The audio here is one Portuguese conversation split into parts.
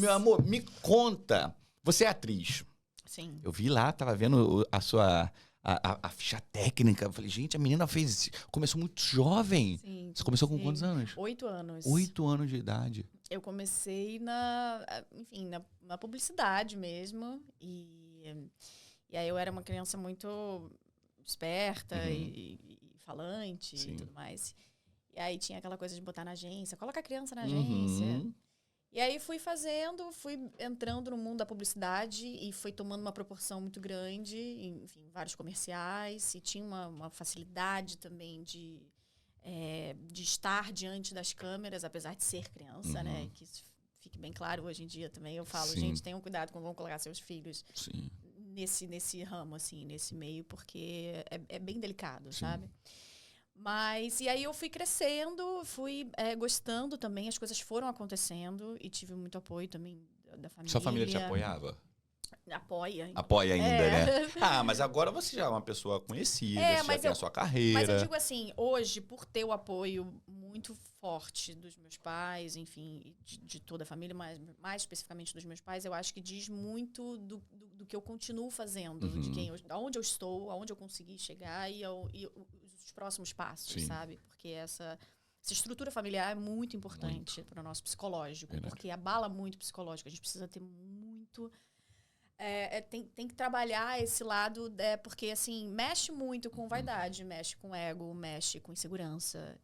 Meu amor, me conta. Você é atriz. Sim. Eu vi lá, tava vendo a sua... A ficha técnica. Eu falei, gente, a menina começou muito jovem. Sim, Você começou com sim. quantos anos? 8 anos. 8 anos de idade. Eu comecei na publicidade mesmo. E aí eu era uma criança muito esperta e falante Sim. e tudo mais. E aí tinha aquela coisa de botar na agência. Coloca a criança na agência. E aí fui entrando no mundo da publicidade e foi tomando uma proporção muito grande, enfim, vários comerciais, e tinha uma facilidade também de estar diante das câmeras, apesar de ser criança, né? Que isso fique bem claro hoje em dia também. Eu falo, Sim. gente, tenham cuidado quando vão colocar seus filhos Sim. nesse ramo, assim, nesse meio, porque é bem delicado, Sim. sabe? Mas, e aí eu fui crescendo, fui gostando também, as coisas foram acontecendo e tive muito apoio também da família. Sua família te apoiava? Apoia. Apoia ainda, né? Ah, mas agora você já é uma pessoa conhecida, você já tem a sua carreira. Mas eu digo assim, hoje, por ter o apoio muito forte dos meus pais, enfim, de toda a família, mas mais especificamente dos meus pais, eu acho que diz muito do que eu continuo fazendo, de aonde eu estou, aonde eu consegui chegar e os próximos passos, Sim. sabe? Porque essa estrutura familiar é muito importante para o nosso psicológico, Verdade. porque abala muito o psicológico. A gente precisa ter muito... tem que trabalhar esse lado, porque assim, mexe muito com vaidade, mexe com ego, mexe com insegurança.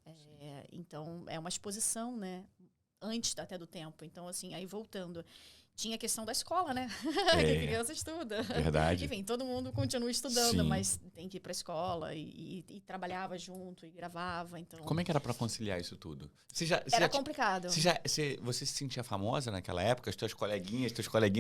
Então, é uma exposição, né? Antes até do tempo. Então, assim, aí voltando. Tinha a questão da escola, né? Que a criança estuda. Verdade. Enfim, todo mundo continua estudando, Sim. mas tem que ir para a escola e trabalhava junto e gravava. Então, Como é que era pra conciliar isso tudo? era complicado. Você se sentia famosa naquela época? As tuas coleguinhas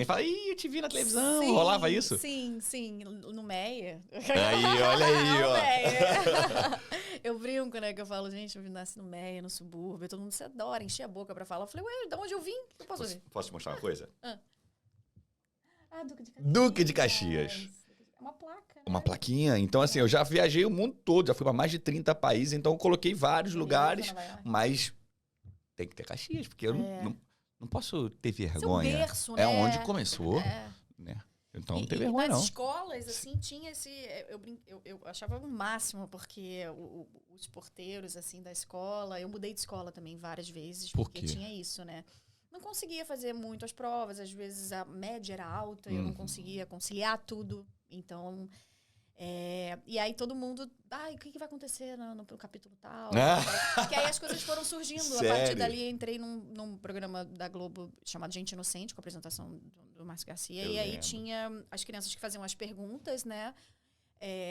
falavam, ih, eu te vi na televisão. Sim, Rolava isso? Sim. No Meia. Aí, olha aí, ó. Meia. Eu brinco, né? Que eu falo, gente, eu nasci no Meia, no subúrbio. Todo mundo se adora, enchia a boca pra falar. Eu falei, ué, de onde eu vim? Eu posso ouvir? Posso te mostrar uma coisa? Duque de Caxias. Duque de Caxias. É uma placa. Uma né? plaquinha. Então, assim, eu já viajei o mundo todo, já fui pra mais de 30 países, então eu coloquei vários lugares, Nova York. mas tem que ter Caxias, porque eu não posso ter Seu vergonha. berço, É né? onde começou, né? Então não tem vergonha, nas não. escolas, assim, tinha esse... Eu achava o máximo, porque os porteiros, assim, da escola... Eu mudei de escola também várias vezes, Por porque quê? tinha isso, né? Não conseguia fazer muito as provas, às vezes a média era alta, eu não conseguia conciliar tudo. Então... e aí todo mundo... o que vai acontecer no capítulo tal? Porque aí as coisas foram surgindo. A partir Sério? dali eu entrei num programa da Globo chamado Gente Inocente, com a apresentação do Márcio Garcia. Eu e aí lembro. tinha as crianças que faziam as perguntas, né?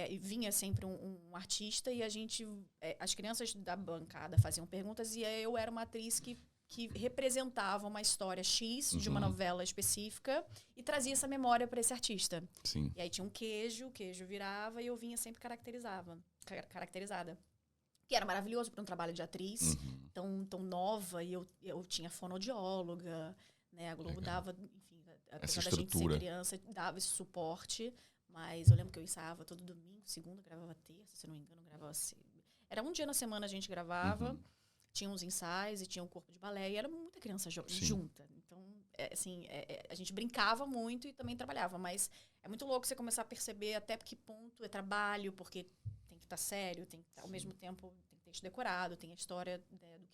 E vinha sempre um artista e as crianças da bancada faziam perguntas e eu era uma atriz que representava uma história X de uma novela específica e trazia essa memória para esse artista. Sim. E aí tinha o queijo virava e eu vinha sempre caracterizada. Que era maravilhoso para um trabalho de atriz, tão nova, e eu tinha fonoaudióloga, né? A Globo dava, enfim, apesar da gente ser criança, dava esse suporte, mas eu lembro que eu ensaiava todo domingo, segunda, gravava terça, se não me engano, gravava... Era um dia na semana a gente gravava, tinha uns ensaios e tinha um corpo de balé, e era muita criança junta. Então, a gente brincava muito e também trabalhava, mas é muito louco você começar a perceber até que ponto é trabalho, porque tem que estar sério, tem que estar, ao mesmo tempo tem que ter isso decorado, tem a história do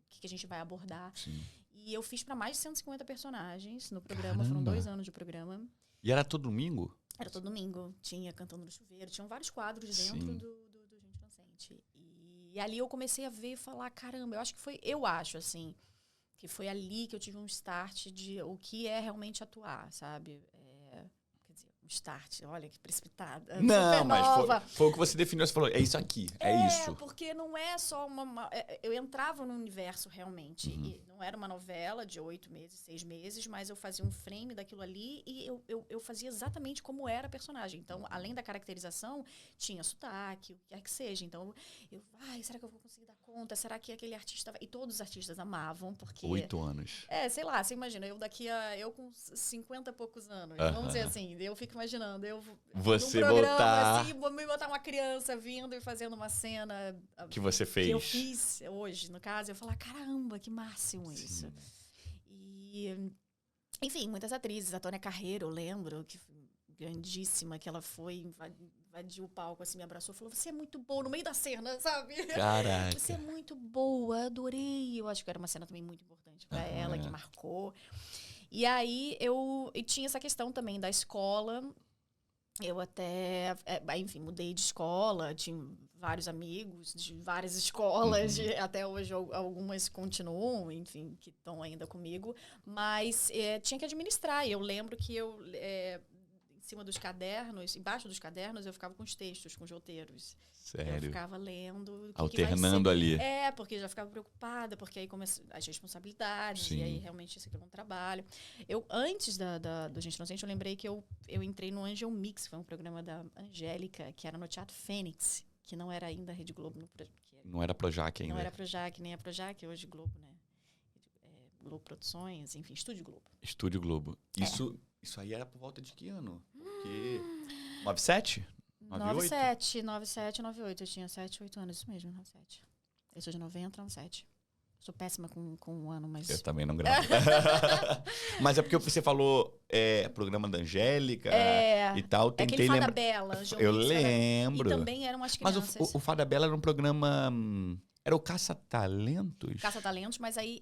que a gente vai abordar. Sim. E eu fiz para mais de 150 personagens no programa, Caramba. foram 2 anos de programa. E era todo domingo? Era todo domingo, tinha Cantando no Chuveiro, tinham vários quadros dentro do Gente Inocente. E ali eu comecei a ver e falar, caramba, eu acho assim, que foi ali que eu tive um start de o que é realmente atuar, sabe? Quer dizer, um start, olha que precipitada. Não, mas foi o que você definiu, você falou, é isso aqui, é isso. Porque não é só eu entrava no universo realmente, e não era uma novela de 8 meses, 6 meses, mas eu fazia um frame daquilo ali e eu fazia exatamente como era a personagem. Então, além da caracterização, tinha sotaque, o que quer que seja. Então, será que eu vou conseguir dar conta? Será que aquele artista... E todos os artistas amavam, porque... 8 anos. sei lá, você imagina, eu com 50 e poucos anos, vamos dizer assim, eu fico imaginando, você num programa, botar... assim, me botar uma criança vindo e fazendo uma cena... Que você fez. Que eu fiz hoje, no caso, eu falar, caramba, que máximo isso. Enfim, muitas atrizes. A Tônia Carreiro, eu lembro, que foi grandíssima, que ela foi, invadiu o palco, assim, me abraçou e falou, você é muito boa, no meio da cena, sabe? Caraca. Você é muito boa, adorei. Eu acho que era uma cena também muito importante pra ela, que marcou. E aí, e tinha essa questão também da escola. Eu até, enfim, mudei de escola, tinha vários amigos de várias escolas, até hoje algumas continuam, enfim, que estão ainda comigo, mas tinha que administrar. E eu lembro que em cima dos cadernos, embaixo dos cadernos, eu ficava com os textos, com os roteiros. Sério? Eu ficava lendo. Alternando ali. Porque já ficava preocupada, porque aí começam as responsabilidades, Sim. e aí realmente isso aqui é um trabalho. Antes do Gente Inocente, eu lembrei que eu entrei no Angel Mix, foi um programa da Angélica, que era no Teatro Fênix, que não era ainda a Rede Globo. Não era Projac ainda. Não era Projac, nem a Projac, hoje Globo, né? Globo Produções, enfim, Estúdio Globo. Estúdio Globo. Isso aí era por volta de que ano? Porque... 97? 97, 98. Eu tinha 7, 8 anos, isso mesmo, 97. Eu sou de 90, 97. Sou péssima com o ano, mas... Eu também não gravo. Mas é porque você falou programa da Angélica e tal. Tentei aquele Fada Bela. Eu lembro. E também eram as crianças. Mas o Fada Bela era um programa... Era o Caça-Talentos? Caça-Talentos, mas aí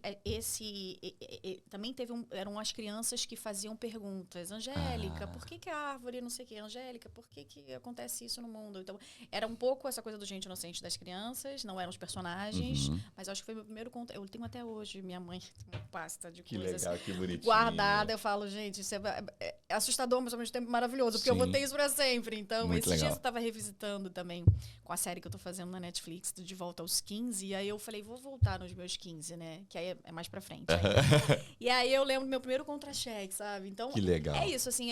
também eram as crianças que faziam perguntas. Angélica, por que a árvore não sei o quê? Angélica, por que acontece isso no mundo? Então, era um pouco essa coisa do Gente Inocente das crianças, não eram os personagens, mas acho que foi meu primeiro conto. Eu tenho até hoje, minha mãe tem uma pasta de coisas legal, que bonitinho. guardada. Eu falo, gente, isso é assustador, mas ao mesmo tempo maravilhoso, porque eu vou ter isso pra sempre. Então, muito esses dias legal. eu tava revisitando também com a série que eu tô fazendo na Netflix, do De Volta aos 15, e aí eu falei, vou voltar nos meus 15, né? Que aí é mais pra frente. E aí eu lembro do meu primeiro contra-cheque, sabe? Então, que legal. É isso, assim,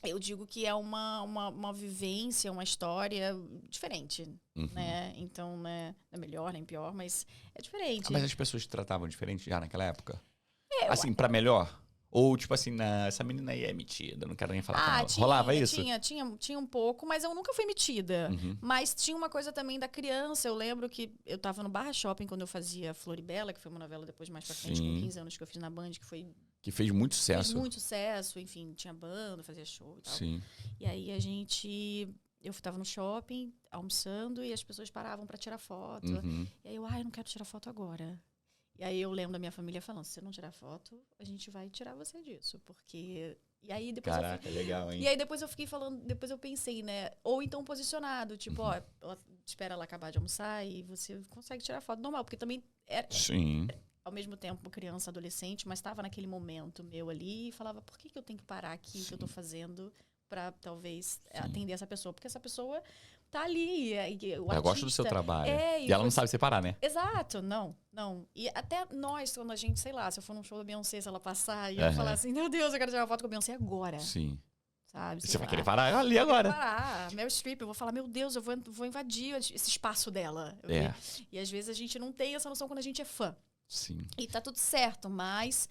eu digo que é uma vivência, uma história diferente, né? Então, né, não é melhor nem pior, mas é diferente. Mas as pessoas te tratavam diferente já naquela época? Assim, pra melhor? Ou, tipo assim, essa menina aí é metida, não quero nem falar com ela. Rolava isso? Tinha um pouco, mas eu nunca fui metida. Mas tinha uma coisa também da criança. Eu lembro que eu tava no Barra Shopping quando eu fazia Floribela, que foi uma novela depois mais pra frente, com 15 anos que eu fiz na Band, que fez muito sucesso. Fez muito sucesso, enfim, tinha banda, fazia show e tal. Sim. E aí eu tava no shopping, almoçando, e as pessoas paravam pra tirar foto. E aí eu não quero tirar foto agora. E aí eu lembro da minha família falando, se você não tirar foto, a gente vai tirar você disso, porque... E aí depois Caraca, legal, hein? E aí depois eu fiquei falando, depois eu pensei, né? Ou então posicionado, tipo, ela espera ela acabar de almoçar e você consegue tirar foto normal, porque também Sim. Ao mesmo tempo criança, adolescente, mas estava naquele momento meu ali e falava, por que eu tenho que parar aqui o que eu tô fazendo pra talvez atender essa pessoa? Porque essa pessoa tá ali. Ela gosta do seu trabalho. E ela não sabe separar, né? Exato, não. E até nós, quando a gente, sei lá, se eu for num show da Beyoncé, se ela passar e eu falar assim, meu Deus, eu quero tirar uma foto com a Beyoncé agora. Sim. Sabe? Você vai querer parar ali agora. Meryl Streep, eu vou falar, meu Deus, eu vou invadir esse espaço dela. E às vezes a gente não tem essa noção quando a gente é fã. Sim. E tá tudo certo, mas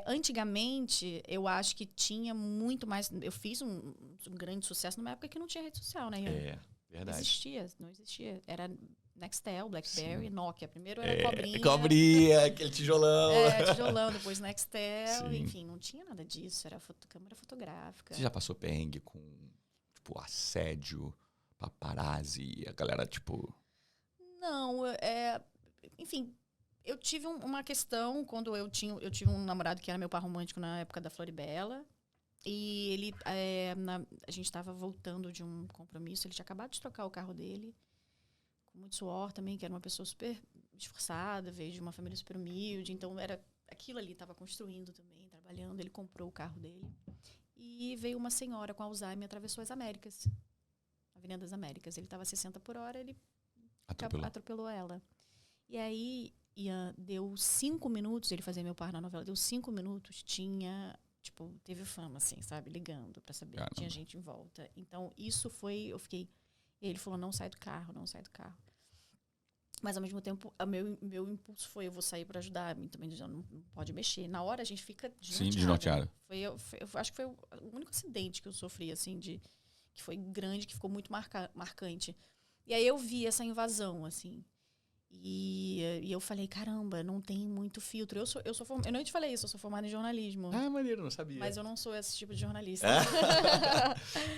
antigamente eu acho que tinha muito mais. Eu fiz um grande sucesso numa época que não tinha rede social, né? Verdade. Não existia. Era Nextel, BlackBerry, Nokia. Primeiro era cobrinha. Cobrinha, aquele tijolão. Tijolão, depois Nextel. Sim. Enfim, não tinha nada disso. Era câmera fotográfica. Você já passou perrengue com, tipo, assédio, paparazzi, a galera, tipo... Não, enfim... Eu tive uma questão quando eu tive um namorado que era meu par romântico na época da Floribela. E ele, a gente estava voltando de um compromisso. Ele tinha acabado de trocar o carro dele, com muito suor também, que era uma pessoa super esforçada, veio de uma família super humilde. Então, era aquilo ali, estava construindo também, trabalhando. Ele comprou o carro dele. E veio uma senhora com Alzheimer e atravessou as Américas, a Avenida das Américas. Ele estava a 60 por hora, ele atropelou ela. E aí... deu 5 minutos, ele fazia meu par na novela, deu 5 minutos, teve fama, assim, sabe? Ligando pra saber, tinha gente em volta. Então, isso eu fiquei... E ele falou, não sai do carro. Mas, ao mesmo tempo, meu impulso foi, eu vou sair pra ajudar. Também não pode mexer. Na hora, a gente fica desnorteado. Sim, desnorteado. Eu acho que foi o único acidente que eu sofri, assim, que foi grande, que ficou muito marcante. E aí, eu vi essa invasão, assim. E eu falei, caramba, não tem muito filtro. Eu não te falei isso, eu sou formada em jornalismo. Ah, maneiro, não sabia. Mas eu não sou esse tipo de jornalista.